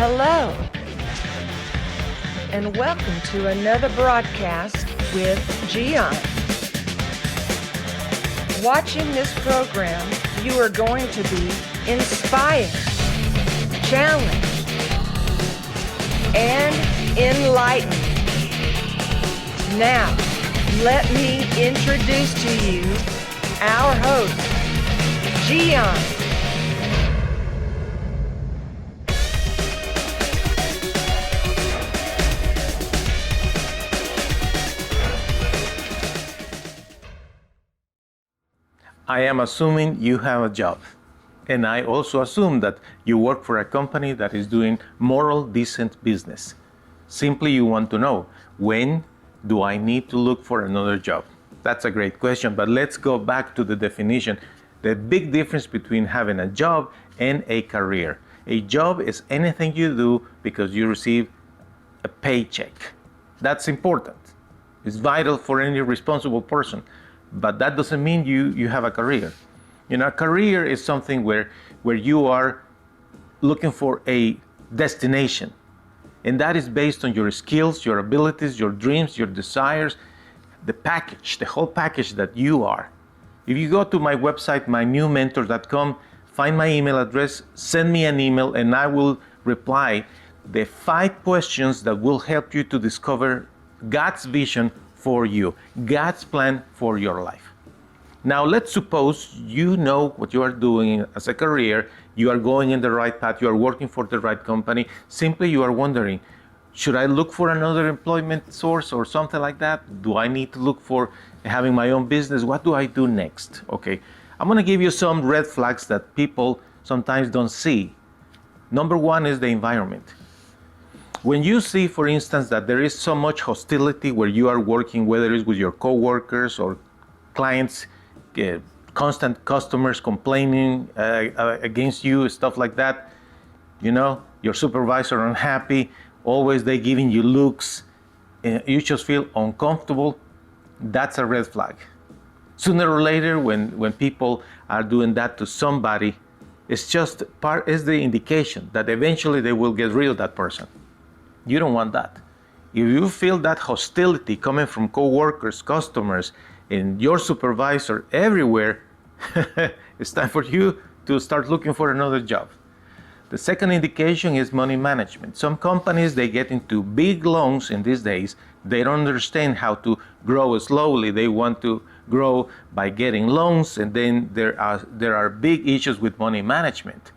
Hello, and welcome to another broadcast with Gian. Watching this program, you are going to be inspired, challenged, and enlightened. Now, let me introduce to you our host, Gian. I am assuming you have a job. And I also assume that you work for a company that is doing moral, decent business. Simply you want to know, when do I need to look for another job? That's a great question, but let's go back to the definition. The big difference between having a job and a career. A job is anything you do because you receive a paycheck. That's important. It's vital for any responsible person. But that doesn't mean you have a career. You know, a career is something where you are looking for a destination. And that is based on your skills, your abilities, your dreams, your desires, the package, the whole package that you are. If you go to my website, mynewmentor.com, find my email address, send me an email, and I will reply the 5 questions that will help you to discover God's vision for you, God's plan for your life. Now let's suppose you know what you are doing as a career, you are going in the right path, you are working for the right company, simply you are wondering, should I look for another employment source or something like that? Do I need to look for having my own business? What do I do next? Okay, I'm gonna give you some red flags that people sometimes don't see. Number 1 is the environment. When you see, for instance, that there is so much hostility where you are working, whether it's with your coworkers or clients, constant customers complaining against you, stuff like that, you know, your supervisor unhappy, always they giving you looks, you just feel uncomfortable, that's a red flag. Sooner or later, when people are doing that to somebody, it's the indication that eventually they will get rid of that person. You don't want that. If you feel that hostility coming from coworkers, customers, and your supervisor everywhere, it's time for you to start looking for another job. The second indication is money management. Some companies, they get into big loans in these days. They don't understand how to grow slowly. They want to grow by getting loans, and then there are big issues with money management.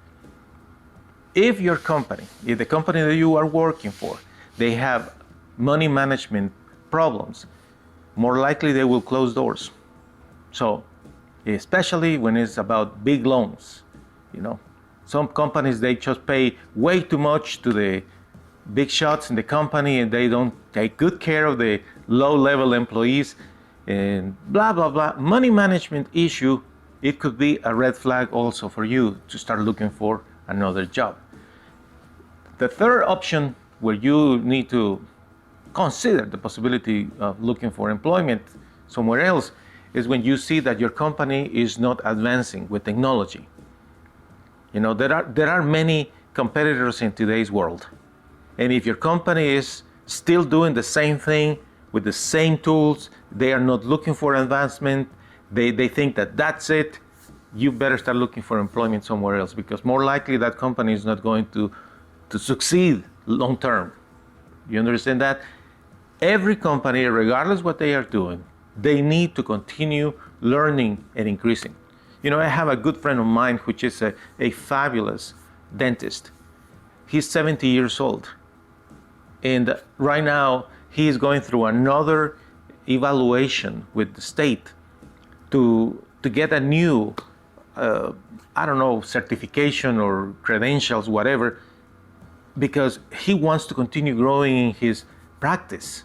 If the company that you are working for, they have money management problems, more likely they will close doors. So, especially when it's about big loans, you know, some companies, they just pay way too much to the big shots in the company, and they don't take good care of the low-level employees, and blah, blah, blah. Money management issue, it could be a red flag also for you to start looking for another job. The third option where you need to consider the possibility of looking for employment somewhere else is when you see that your company is not advancing with technology. You know, there are many competitors in today's world. And if your company is still doing the same thing with the same tools, they are not looking for advancement, they think that that's it, you better start looking for employment somewhere else, because more likely that company is not going to succeed long term. You understand that? Every company, regardless what they are doing, they need to continue learning and increasing. You know, I have a good friend of mine which is a fabulous dentist. He's 70 years old. And right now he is going through another evaluation with the state to get a new, certification or credentials, whatever, because he wants to continue growing in his practice.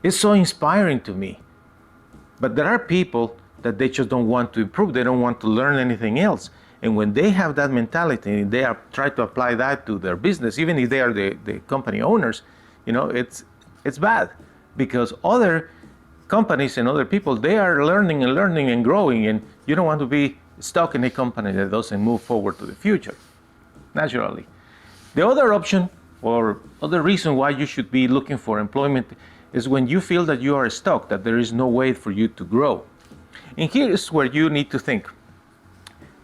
It's so inspiring to me. But there are people that they just don't want to improve. They don't want to learn anything else. And when they have that mentality, they are try to apply that to their business, even if they are the company owners, you know, it's bad, because other companies and other people, they are learning and growing, and you don't want to be stuck in a company that doesn't move forward to the future, naturally. The other option or other reason why you should be looking for employment is when you feel that you are stuck, that there is no way for you to grow. And here is where you need to think.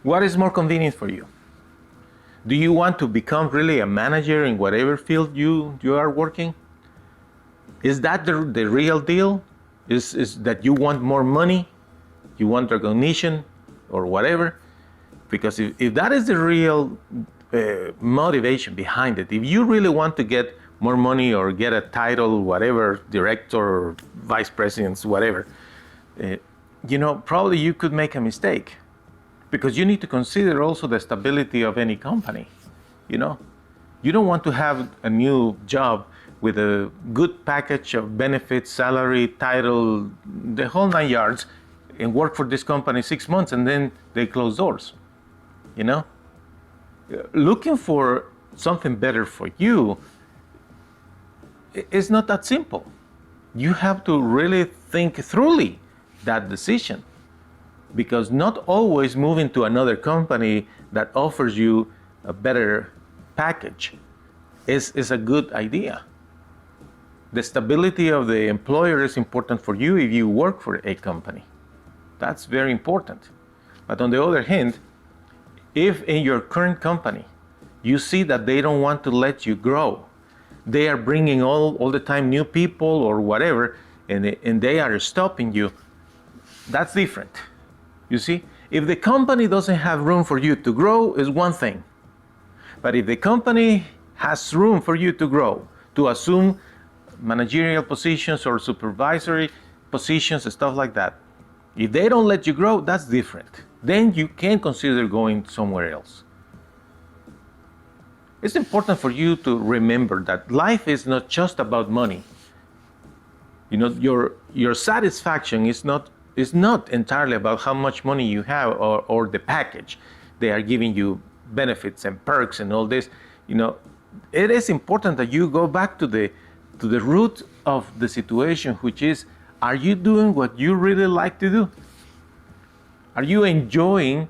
What is more convenient for you? Do you want to become really a manager in whatever field you are working? Is that the real deal? Is that you want more money? You want recognition or whatever? Because if that is the real motivation behind it, if you really want to get more money or get a title, whatever, director, vice presidents, whatever, probably you could make a mistake, because you need to consider also the stability of any company. You don't want to have a new job with a good package of benefits, salary, title, the whole 9 yards, and work for this company 6 months and then they close doors. Looking for something better for you is not that simple. You have to really think thoroughly that decision, because not always moving to another company that offers you a better package is a good idea. The stability of the employer is important for you if you work for a company. That's very important. But on the other hand, if in your current company you see that they don't want to let you grow, they are bringing all the time new people or whatever, and they are stopping you, that's different. You see, if the company doesn't have room for you to grow, is one thing. But if the company has room for you to grow, to assume managerial positions or supervisory positions and stuff like that, if they don't let you grow, that's different. Then you can consider going somewhere else. It's important for you to remember that life is not just about money. Your satisfaction is not entirely about how much money you have or the package. They are giving you benefits and perks and all this. It is important that you go back to the root of the situation, which is, are you doing what you really like to do? Are you enjoying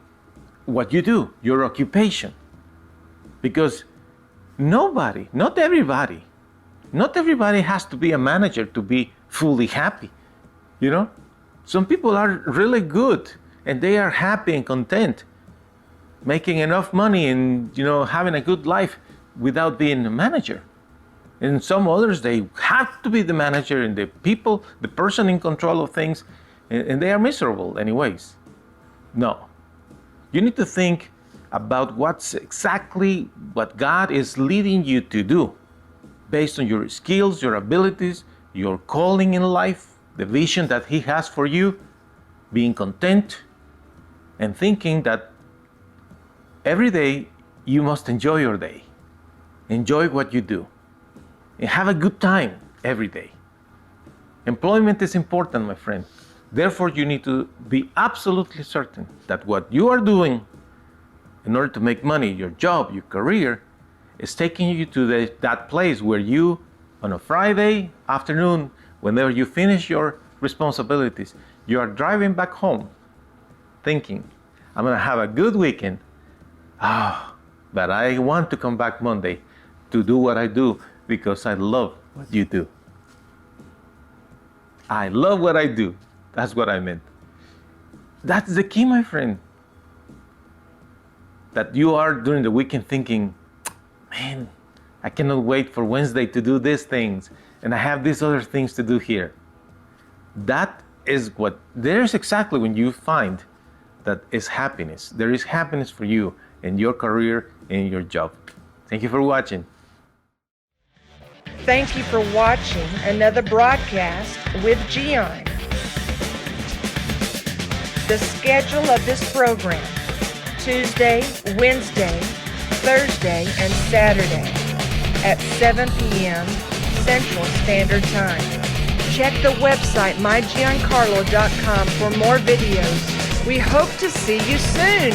what you do, your occupation? Because not everybody has to be a manager to be fully happy. Some people are really good and they are happy and content, making enough money and having a good life without being a manager. And some others, they have to be the manager and the person in control of things, and they are miserable anyways. No. You need to think about what's exactly what God is leading you to do based on your skills, your abilities, your calling in life, the vision that He has for you, being content and thinking that every day you must enjoy your day. Enjoy what you do and have a good time every day. Employment is important, my friend. Therefore, you need to be absolutely certain that what you are doing in order to make money, your job, your career, is taking you to that place where you, on a Friday afternoon, whenever you finish your responsibilities, you are driving back home thinking, I'm going to have a good weekend. But I want to come back Monday to do what I do because I love what you do. I love what I do. That's what I meant. That's the key, my friend. That you are during the weekend thinking, man, I cannot wait for Wednesday to do these things, and I have these other things to do here. There's exactly when you find that is happiness. There is happiness for you in your career and your job. Thank you for watching. Thank you for watching another broadcast with Gian. The schedule of this program: Tuesday, Wednesday, Thursday, and Saturday at 7 p.m. Central Standard Time. Check the website mygiancarlo.com for more videos. We hope to see you soon.